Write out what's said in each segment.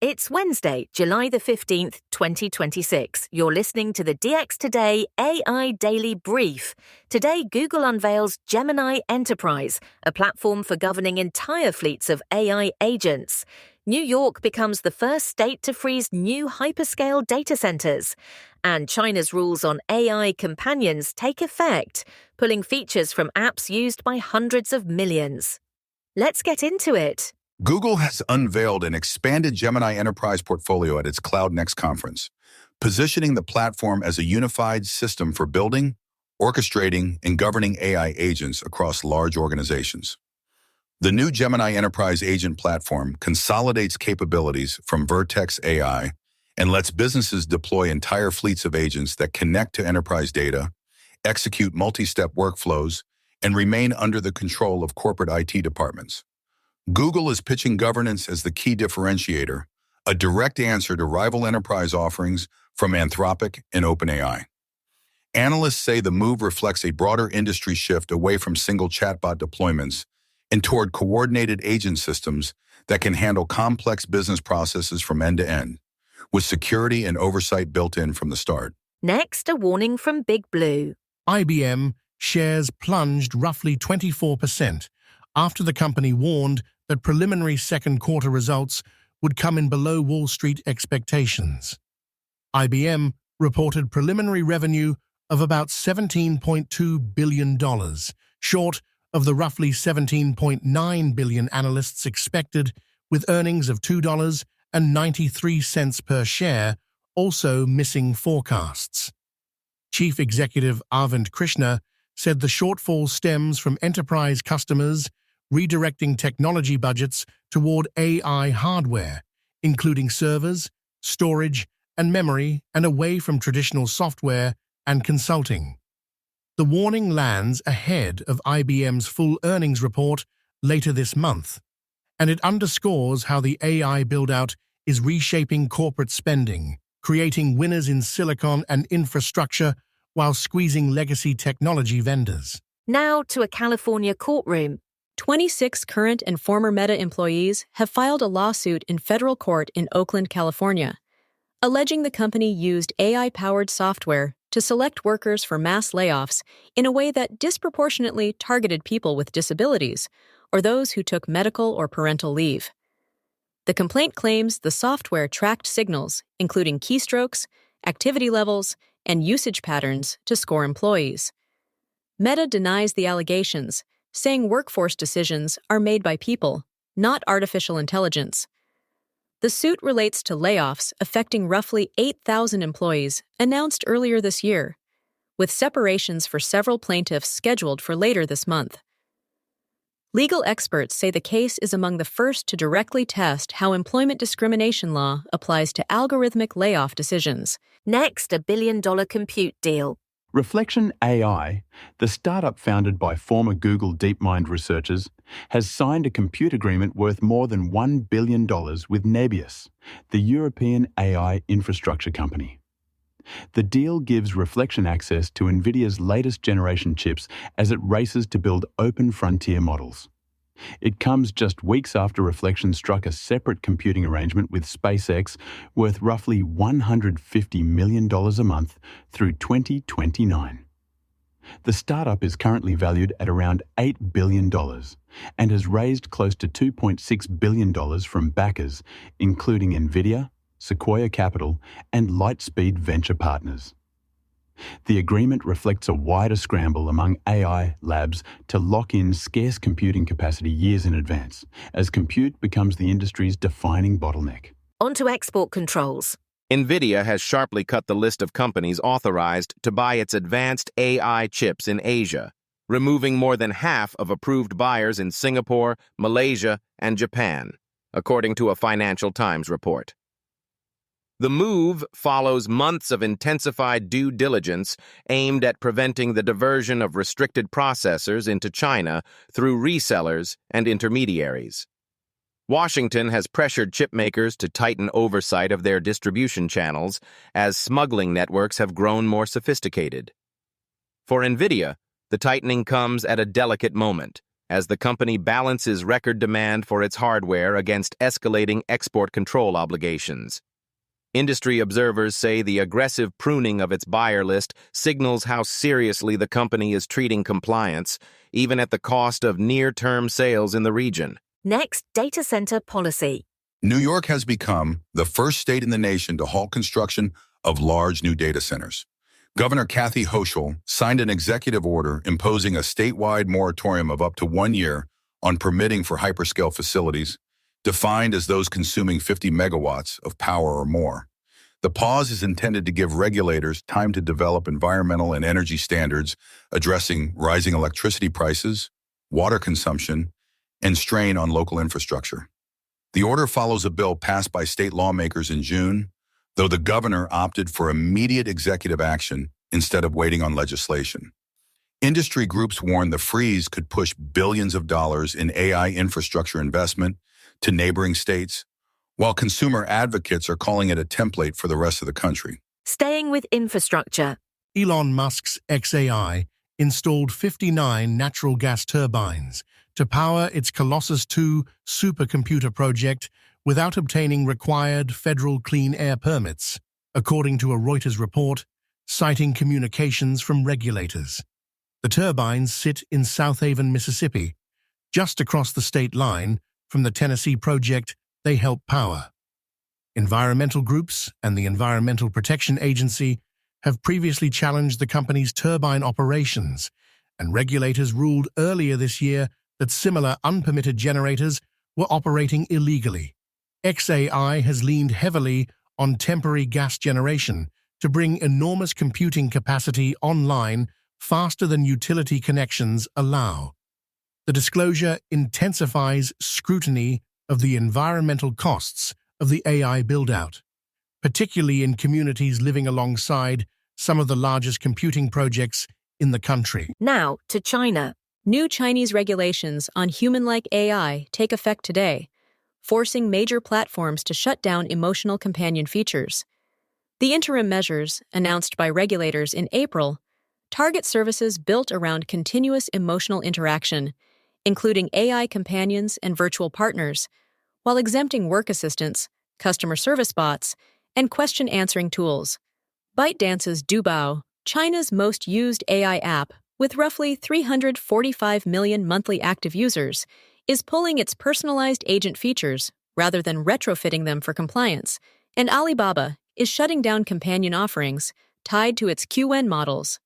It's Wednesday, July the 15th, 2026. You're listening to the DX Today AI Daily Brief. Today, Google unveils Gemini Enterprise, a platform for governing entire fleets of AI agents. New York becomes the first state to freeze new hyperscale data centers. And China's rules on AI companions take effect, pulling features from apps used by hundreds of millions. Let's get into it. Google has unveiled an expanded Gemini Enterprise portfolio at its Cloud Next conference, positioning the platform as a unified system for building, orchestrating, and governing AI agents across large organizations. The new Gemini Enterprise agent platform consolidates capabilities from Vertex AI and lets businesses deploy entire fleets of agents that connect to enterprise data, execute multi-step workflows, and remain under the control of corporate IT departments. Google is pitching governance as the key differentiator, a direct answer to rival enterprise offerings from Anthropic and OpenAI. Analysts say the move reflects a broader industry shift away from single chatbot deployments and toward coordinated agent systems that can handle complex business processes from end to end, with security and oversight built in from the start. Next, a warning from Big Blue. IBM shares plunged roughly 24% after the company warned that preliminary second quarter results would come in below Wall Street expectations. IBM reported preliminary revenue of about $17.2 billion, short of the roughly $17.9 billion analysts expected, with earnings of $2.93 per share, also missing forecasts. Chief Executive Arvind Krishna said the shortfall stems from enterprise customers redirecting technology budgets toward AI hardware, including servers, storage, and memory, and away from traditional software and consulting. The warning lands ahead of IBM's full earnings report later this month, and it underscores how the AI build-out is reshaping corporate spending, creating winners in silicon and infrastructure while squeezing legacy technology vendors. Now to a California courtroom. 26 current and former Meta employees have filed a lawsuit in federal court in Oakland, California, alleging the company used AI-powered software to select workers for mass layoffs in a way that disproportionately targeted people with disabilities or those who took medical or parental leave. The complaint claims the software tracked signals, including keystrokes, activity levels, and usage patterns to score employees. Meta denies the allegations, saying workforce decisions are made by people, not artificial intelligence. The suit relates to layoffs affecting roughly 8,000 employees announced earlier this year, with separations for several plaintiffs scheduled for later this month. Legal experts say the case is among the first to directly test how employment discrimination law applies to algorithmic layoff decisions. Next, a billion-dollar compute deal. Reflection AI, the startup founded by former Google DeepMind researchers, has signed a compute agreement worth more than $1 billion with Nebius, the European AI infrastructure company. The deal gives Reflection access to Nvidia's latest generation chips as it races to build open frontier models. It comes just weeks after Reflection struck a separate computing arrangement with SpaceX worth roughly $150 million a month through 2029. The startup is currently valued at around $8 billion and has raised close to $2.6 billion from backers, including Nvidia, Sequoia Capital, and Lightspeed Venture Partners. The agreement reflects a wider scramble among AI labs to lock in scarce computing capacity years in advance, as compute becomes the industry's defining bottleneck. On to export controls. Nvidia has sharply cut the list of companies authorized to buy its advanced AI chips in Asia, removing more than half of approved buyers in Singapore, Malaysia, and Japan, according to a Financial Times report. The move follows months of intensified due diligence aimed at preventing the diversion of restricted processors into China through resellers and intermediaries. Washington has pressured chipmakers to tighten oversight of their distribution channels as smuggling networks have grown more sophisticated. For Nvidia, the tightening comes at a delicate moment, as the company balances record demand for its hardware against escalating export control obligations. Industry observers say the aggressive pruning of its buyer list signals how seriously the company is treating compliance, even at the cost of near-term sales in the region. Next, data center policy. New York has become the first state in the nation to halt construction of large new data centers. Governor Kathy Hochul signed an executive order imposing a statewide moratorium of up to 1 year on permitting for hyperscale facilities, defined as those consuming 50 megawatts of power or more. The pause is intended to give regulators time to develop environmental and energy standards addressing rising electricity prices, water consumption, and strain on local infrastructure. The order follows a bill passed by state lawmakers in June, though the governor opted for immediate executive action instead of waiting on legislation. Industry groups warn the freeze could push billions of dollars in AI infrastructure investment to neighboring states, while consumer advocates are calling it a template for the rest of the country. Staying with infrastructure. Elon Musk's xAI installed 59 natural gas turbines to power its Colossus 2 supercomputer project without obtaining required federal clean air permits, according to a Reuters report citing communications from regulators. The turbines sit in South Haven, Mississippi, just across the state line from the Tennessee project they help power. Environmental groups and the Environmental Protection Agency have previously challenged the company's turbine operations, and regulators ruled earlier this year that similar unpermitted generators were operating illegally. xAI has leaned heavily on temporary gas generation to bring enormous computing capacity online faster than utility connections allow. The disclosure intensifies scrutiny of the environmental costs of the AI build-out, particularly in communities living alongside some of the largest computing projects in the country. Now to China. New Chinese regulations on humanlike AI take effect today, forcing major platforms to shut down emotional companion features. The interim measures, announced by regulators in April, target services built around continuous emotional interaction, including AI companions and virtual partners, while exempting work assistants, customer service bots, and question-answering tools. ByteDance's Doubao, China's most used AI app, with roughly 345 million monthly active users, is pulling its personalized agent features rather than retrofitting them for compliance, and Alibaba is shutting down companion offerings tied to its Qwen models.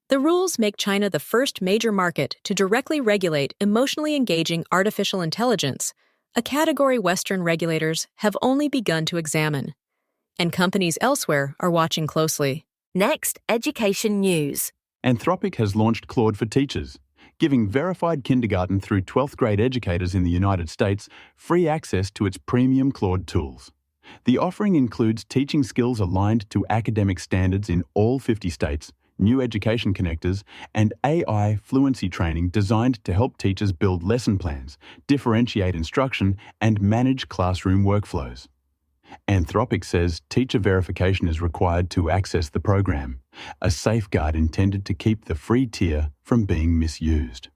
The rules make China the first major market to directly regulate emotionally engaging artificial intelligence, a category Western regulators have only begun to examine. And companies elsewhere are watching closely. Next, education news. Anthropic has launched Claude for Teachers, giving verified kindergarten through 12th grade educators in the United States free access to its premium Claude tools. The offering includes teaching skills aligned to academic standards in all 50 states, new education connectors, and AI fluency training designed to help teachers build lesson plans, differentiate instruction, and manage classroom workflows. Anthropic says teacher verification is required to access the program, a safeguard intended to keep the free tier from being misused.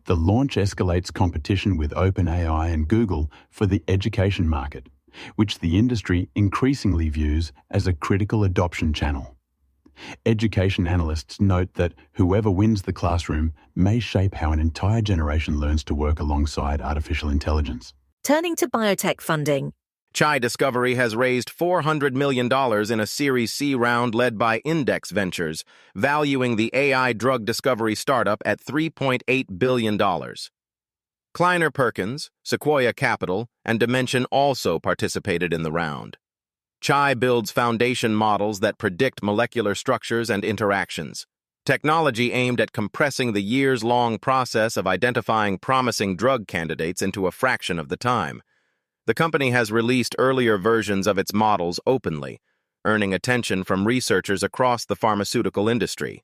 The launch escalates competition with OpenAI and Google for the education market, which the industry increasingly views as a critical adoption channel. Education analysts note that whoever wins the classroom may shape how an entire generation learns to work alongside artificial intelligence. Turning to biotech funding. Chai Discovery has raised $400 million in a Series C round led by Index Ventures, valuing the AI drug discovery startup at $3.8 billion. Kleiner Perkins, Sequoia Capital, and Dimension also participated in the round. Chai builds foundation models that predict molecular structures and interactions, technology aimed at compressing the years-long process of identifying promising drug candidates into a fraction of the time. The company has released earlier versions of its models openly, earning attention from researchers across the pharmaceutical industry.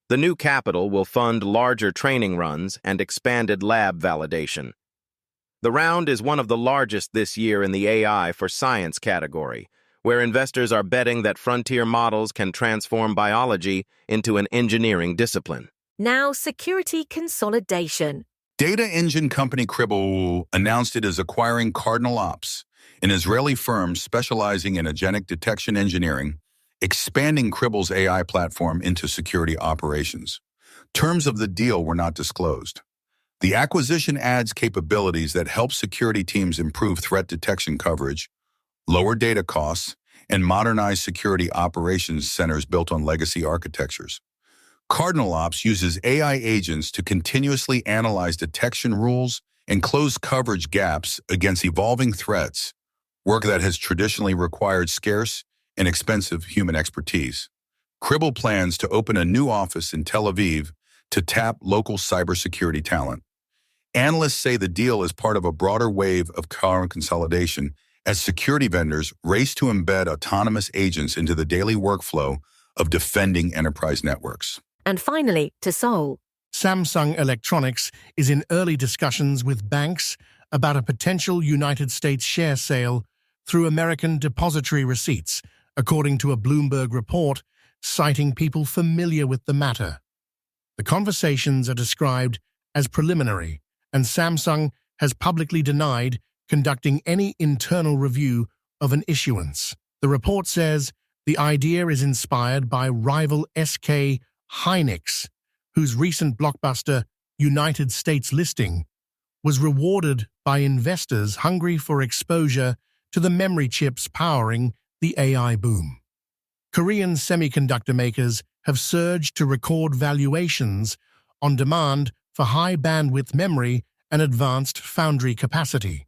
The new capital will fund larger training runs and expanded lab validation. The round is one of the largest this year in the AI for science category, where investors are betting that frontier models can transform biology into an engineering discipline. Now, security consolidation. Data engine company Cribl announced it is acquiring CardinalOps, an Israeli firm specializing in agentic detection engineering, expanding Cribl's AI platform into security operations. Terms of the deal were not disclosed. The acquisition adds capabilities that help security teams improve threat detection coverage, lower data costs, and modernize security operations centers built on legacy architectures. CardinalOps uses AI agents to continuously analyze detection rules and close coverage gaps against evolving threats, work that has traditionally required scarce and expensive human expertise. Cribl plans to open a new office in Tel Aviv to tap local cybersecurity talent. Analysts say the deal is part of a broader wave of cloud consolidation as security vendors race to embed autonomous agents into the daily workflow of defending enterprise networks. And finally, to Seoul. Samsung Electronics is in early discussions with banks about a potential United States share sale through American depository receipts, according to a Bloomberg report citing people familiar with the matter. The conversations are described as preliminary, and Samsung has publicly denied conducting any internal review of an issuance. The report says the idea is inspired by rival SK Hynix, whose recent blockbuster United States listing was rewarded by investors hungry for exposure to the memory chips powering the AI boom. Korean semiconductor makers have surged to record valuations on demand for high-bandwidth memory and advanced foundry capacity.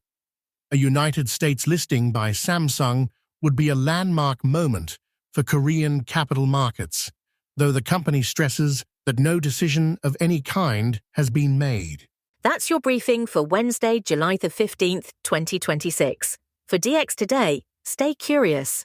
A United States listing by Samsung would be a landmark moment for Korean capital markets, though the company stresses that no decision of any kind has been made. That's your briefing for Wednesday, July the 15th, 2026. For DX Today, stay curious.